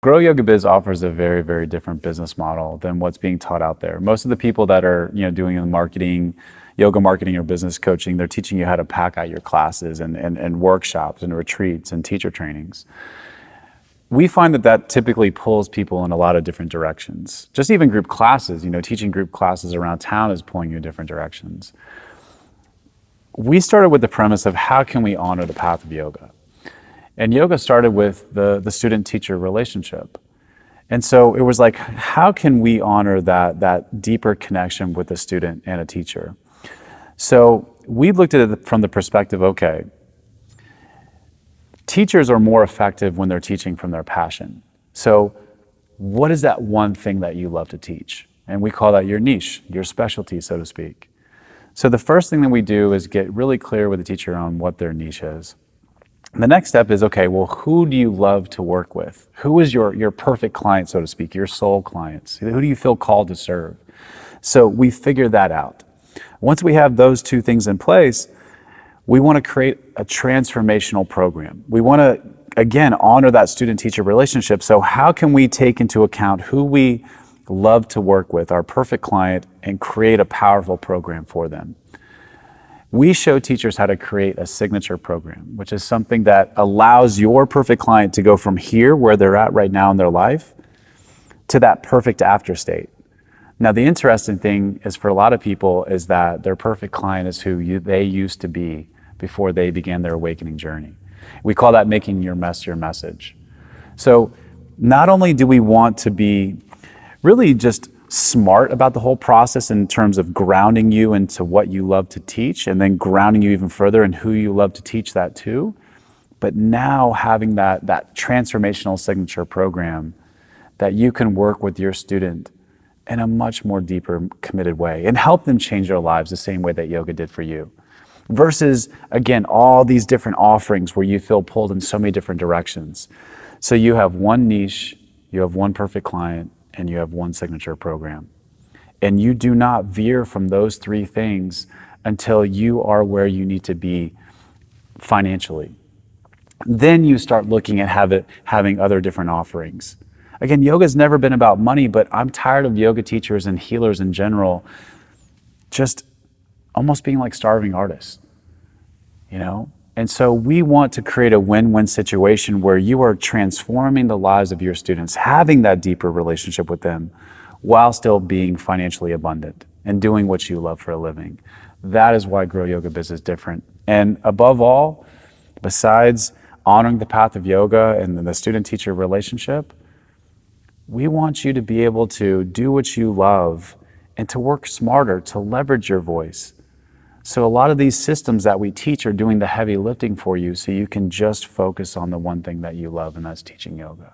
Grow Yoga Biz offers a very, very different business model than what's being taught out there. Most of the people that are, doing the marketing, yoga marketing or business coaching, they're teaching you how to pack out your classes and workshops and retreats and teacher trainings. We find that typically pulls people in a lot of different directions. Just even group classes, teaching group classes around town is pulling you in different directions. We started with the premise of how can we honor the path of yoga? And yoga started with the student-teacher relationship. And so it was like, how can we honor that deeper connection with a student and a teacher? So we looked at it from the perspective, okay, teachers are more effective when they're teaching from their passion. So what is that one thing that you love to teach? And we call that your niche, your specialty, so to speak. So the first thing that we do is get really clear with the teacher on what their niche is. The next step is, okay, well, who do you love to work with? Who is your perfect client, so to speak, your soul clients? Who do you feel called to serve? So we figure that out. Once we have those two things in place, we want to create a transformational program. We want to, again, honor that student-teacher relationship. So how can we take into account who we love to work with, our perfect client, and create a powerful program for them? We show teachers how to create a signature program, which is something that allows your perfect client to go from here, where they're at right now in their life, to that perfect after state. Now, the interesting thing is, for a lot of people, is that their perfect client is who they used to be before they began their awakening journey. We call that making your Messier message. So not only do we want to be really just smart about the whole process in terms of grounding you into what you love to teach, and then grounding you even further in who you love to teach that to, but now having that transformational signature program that you can work with your student in a much more deeper, committed way and help them change their lives the same way that yoga did for you. Versus, again, all these different offerings where you feel pulled in so many different directions. So you have one niche, you have one perfect client, and you have one signature program. And you do not veer from those three things until you are where you need to be financially. Then you start looking at having other different offerings. Again, yoga's never been about money, but I'm tired of yoga teachers and healers in general just almost being like starving artists, And so we want to create a win-win situation where you are transforming the lives of your students, having that deeper relationship with them while still being financially abundant and doing what you love for a living. That is why Grow Yoga Biz is different. And above all, besides honoring the path of yoga and the student-teacher relationship, we want you to be able to do what you love and to work smarter, to leverage your voice. So a lot of these systems that we teach are doing the heavy lifting for you, so you can just focus on the one thing that you love, and that's teaching yoga.